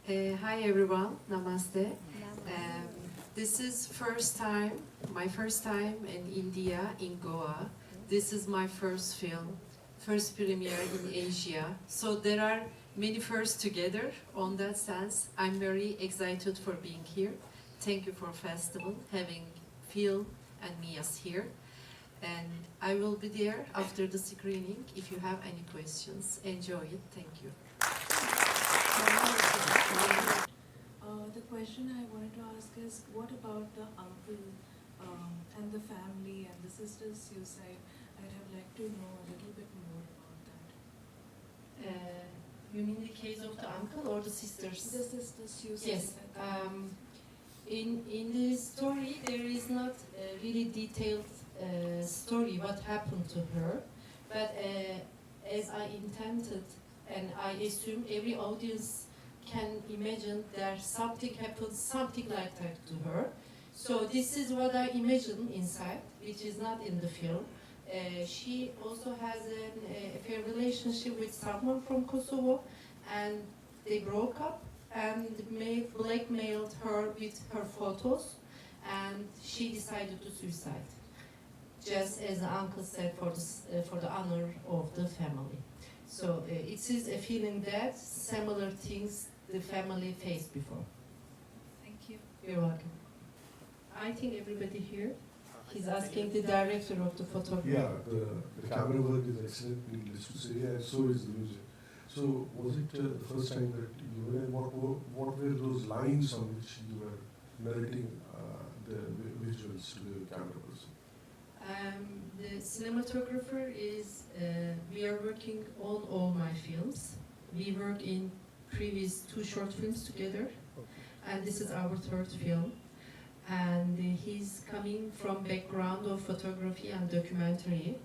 Hi everyone, Namaste. Um, this is my first time in India, in Goa. This is my first film, first premiere in Asia. So there are many firsts together. On that sense, I'm very excited for being here. Thank you for festival, having Phil and Mias here. And I will be there after the screening if you have any questions. Enjoy it. Thank you. The question I wanted to ask is, what about the uncle and the family and the sister's suicide? I'd have liked to know a little bit more about that. You mean the case of the uncle or the sisters? The sister's suicide. Yes. In the story, there is not a really detailed story what happened to her, but as I intended, and I assume every audience can imagine that something happened, something like that to her. So this is what I imagine inside, which is not in the film. She also has an affair relationship with someone from Kosovo, and they broke up and blackmailed her with her photos, and she decided to suicide. Just as the uncle said, for the honor of the family. So it is a feeling that similar things the family faced before. Thank you. You're welcome. I think everybody here, he's asking the director of the photography. Yeah, the camera work is excellent, needless to say, and so is the music. So was it the first time that you were, what were those lines on which you were narrating the visuals to the camera person? The cinematographer is, we are working on all my films. We work in previous 2 short films together, and this is our 3rd film. And he's coming from background of photography and documentary.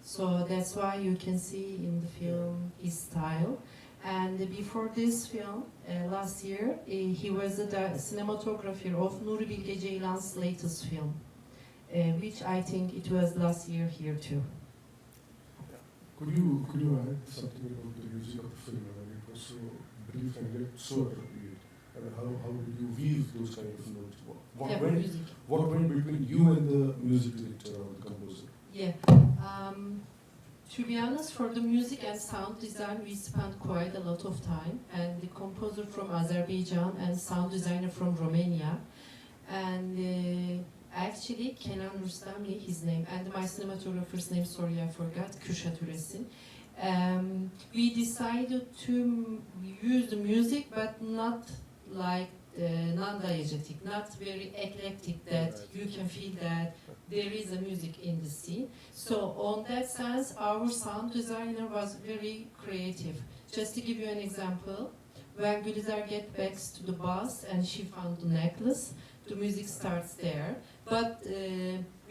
So that's why you can see in the film his style. And before this film, last year, he was the cinematographer of Nuri Bilge Ceylan's latest film, which I think it was last year here too. Could you add something about the music of the film? I mean, it was so brief and yet so appropriate. And how did you weave those kind of notes? What went between you and the music director or the composer? Yeah. To be honest, for the music and sound design, we spent quite a lot of time. And the composer from Azerbaijan and sound designer from Romania. And actually, Kenan Rustami, his name, and my cinematographer's name, sorry, I forgot, Kürşat Üresin. We decided to use the music, but not like non-diegetic, not very eclectic, that you can feel that there is a music in the scene. So on that sense, our sound designer was very creative. Just to give you an example, when Gülizar gets back to the bus and she found the necklace, the music starts there. But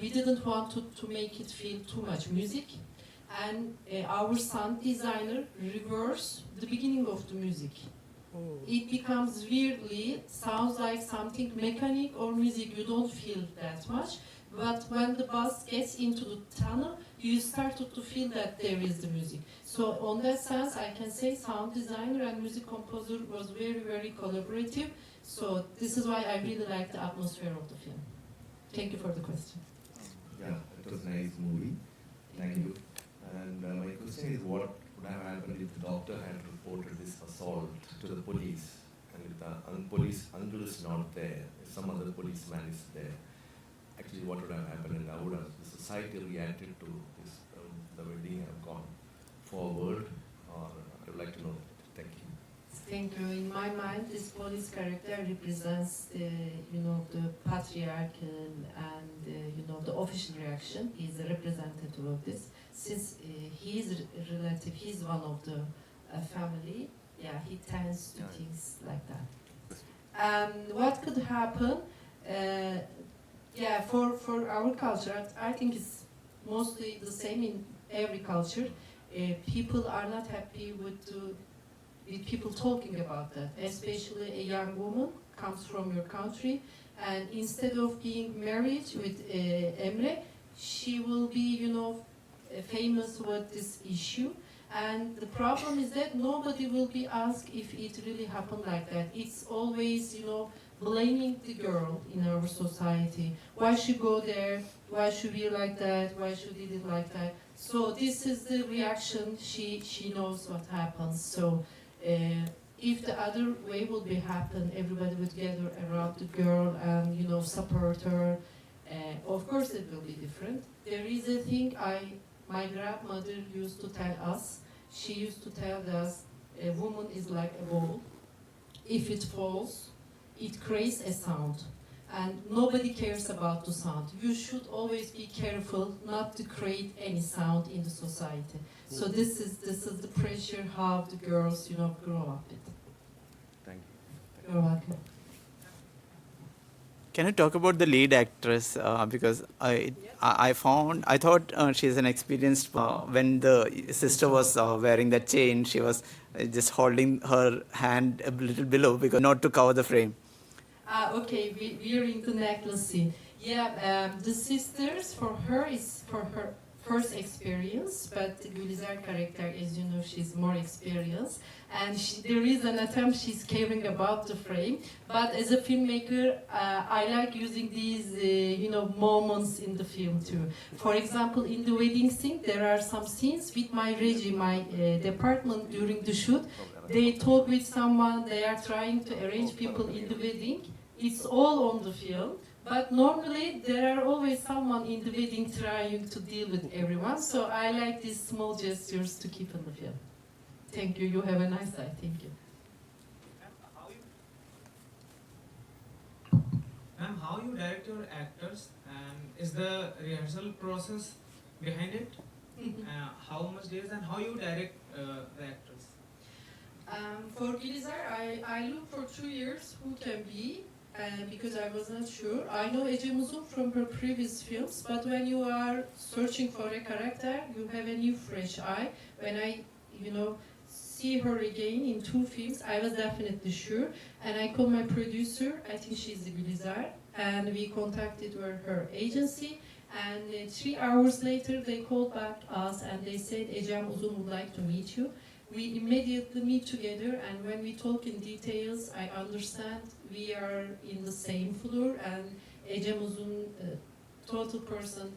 we didn't want to make it feel too much music. And our sound designer reversed the beginning of the music. It becomes weirdly, sounds like something mechanic or music, you don't feel that much. But when the bus gets into the tunnel, you started to feel that there is the music. So on that sense, I can say sound designer and music composer was very, very collaborative. So this is why I really like the atmosphere of the film. Thank you for the question. Yeah, it was a nice movie. Thank you. And my question is, what would have happened if the doctor had reported this assault to the police, and if the police uncle is not there, if some other policeman is there? Actually, what would have happened, and how would have the society reacted to this, the wedding have gone forward? Or I would like to know. Thank you. Thank you. In my mind, this police character represents the, the patriarchal and the official reaction. He's a representative of this. Since he is a relative, he's one of the family. Yeah, he tends to things like that. What could happen? Yeah, for our culture, I think it's mostly the same in every culture. People are not happy with people talking about that, especially a young woman comes from your country, and instead of being married with Emre, she will be, famous with this issue, And the problem is that nobody will be asked if it really happened like that. It's always, blaming the girl in our society. Why she go there? Why she be like that? Why she did it like that? So this is the reaction. She knows what happens. So if the other way would be happen, everybody would gather around the girl and support her. Of course, it will be different. There is a thing my grandmother used to tell us. She used to tell us, a woman is like a ball. If it falls, it creates a sound. And nobody cares about the sound. You should always be careful not to create any sound in the society. So this is the pressure how the girls, grow up with. Thank you. You're welcome. Can you talk about the lead actress? Because I thought she's an experienced. When the sister was wearing that chain, she was just holding her hand a little below because not to cover the frame. Okay, we're in the necklace scene. Yeah, the sisters, for her first experience, but Gülizar character, as you know, she's more experienced. And there is an attempt she's caring about the frame. But as a filmmaker, I like using these, moments in the film too. For example, in the wedding scene, there are some scenes with my regie, my department during the shoot. They talk with someone, they are trying to arrange people in the wedding. It's all on the film. But normally, there are always someone in the wedding trying to deal with everyone. So I like these small gestures to keep in the film. Thank you. You have a nice day. Thank you. Ma'am, how you direct your actors, and is the rehearsal process behind it? How much days and how you direct the actors? For Gülizar, I look for 2 years who can be, because I was not sure. I know Ecem Uzun from her previous films, but when you are searching for a character, you have a new fresh eye. When I, see her again in 2 films, I was definitely sure. And I called my producer, I think she's Gülizar, and we contacted her agency. And 3 hours later, they called back us and they said, Ecem Uzun would like to meet you. We immediately meet together, and when we talk in details, I understand we are in the same floor, and Ecem Uzun, total person,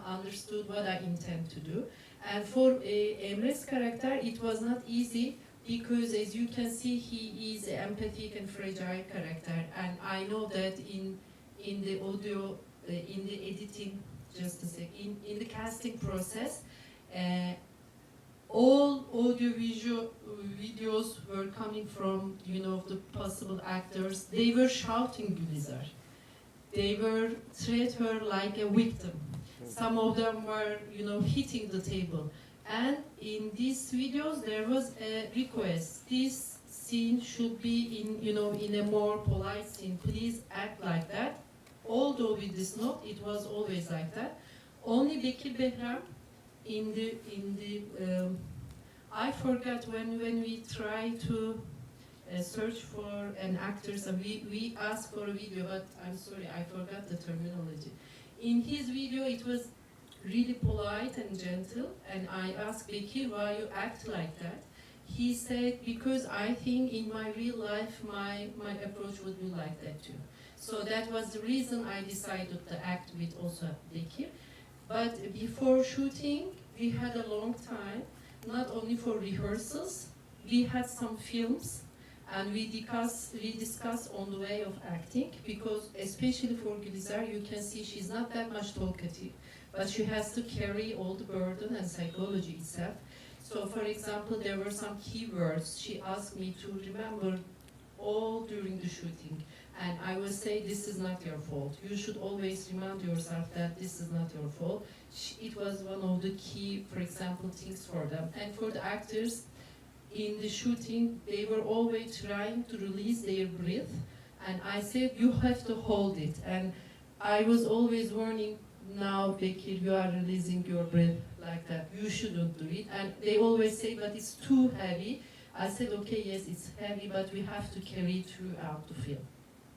understood what I intend to do. And for Emre's character, it was not easy because, as you can see, he is an empathic and fragile character, and I know that in the audio, in the editing, just a sec, in the casting process, all audio-visual videos were coming from, the possible actors. They were shouting Gülizar. They were treat her like a victim. Some of them were, hitting the table. And in these videos, there was a request. This scene should be in a more polite scene. Please act like that. Although with this note, it was always like that. Only Bekir Behram, in the I forgot when we try to search for an actor, so we asked for a video, but I'm sorry, I forgot the terminology. In his video, it was really polite and gentle, and I asked Bekir, why you act like that? He said, because I think in my real life, my approach would be like that too. So that was the reason I decided to act with also Bekir. But before shooting, we had a long time, not only for rehearsals, we had some films, and we discussed on the way of acting, because especially for Gülizar, you can see she's not that much talkative, but she has to carry all the burden and psychology itself. So for example, there were some keywords she asked me to remember all during the shooting. And I will say, this is not your fault. You should always remind yourself that this is not your fault. It was one of the key, for example, things for them. And for the actors, in the shooting, they were always trying to release their breath. And I said, you have to hold it. And I was always warning, now, Bekir, you are releasing your breath like that. You shouldn't do it. And they always say, but it's too heavy. I said, okay, yes, it's heavy, but we have to carry it throughout the film.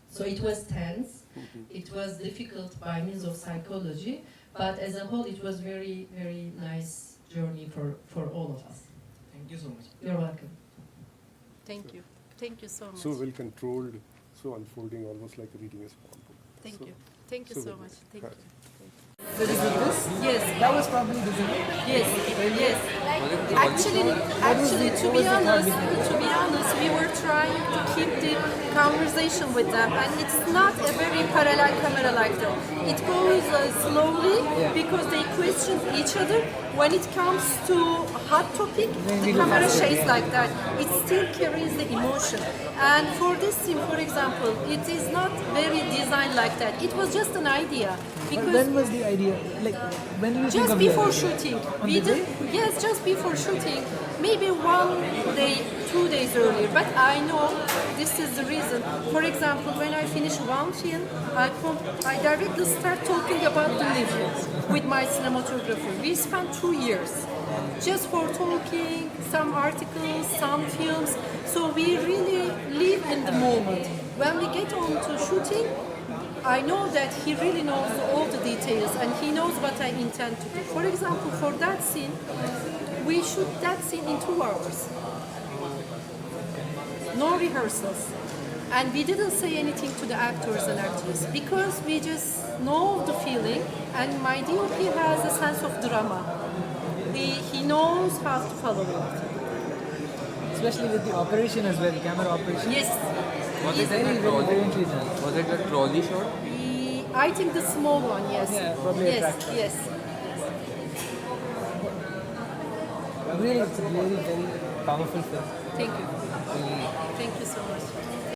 So it was tense, it was difficult by means of psychology, but as a whole it was very, very nice journey for all of us. Thank you so much. You're welcome. Thank you. Thank you so much. So well controlled, so unfolding, almost like reading a small book. Thank So- you. Thank you so so well much. done. Thank you. Yes, That was probably designed. yes, yes. Actually, to be honest, we were trying to keep the conversation with them, and it's not a very parallel camera like that. It goes slowly because they question each other. When it comes to hot topic, the camera shakes like that. It still carries the emotion. And for this scene, for example, it is not very designed like that. It was just an idea because. When was the idea? Like, when did you think Just of before it? shooting. On We the did, yes, just before shooting. Maybe 1 day, 2 days earlier. But I know this is the reason. For example, when I finish one film, I directly start talking about the living with my cinematographer. We spent 2 years just for talking, some articles, some films. So we really live in the moment. When we get on to shooting, I know that he really knows all the details and he knows what I intend to do. For example, for that scene, we shoot that scene in 2 hours. No rehearsals. And we didn't say anything to the actors and actresses because we just know the feeling, and my DOP has a sense of drama. He knows how to follow it. Especially with the operation as well, camera operation. Yes. Was He's it like very, a very trolley? brilliantly done. Was it a trolley shot? I think the small one, yes. Yeah, probably a yes, tractor. yes. Really, it's a very, very powerful film. Thank you. Thank you so much.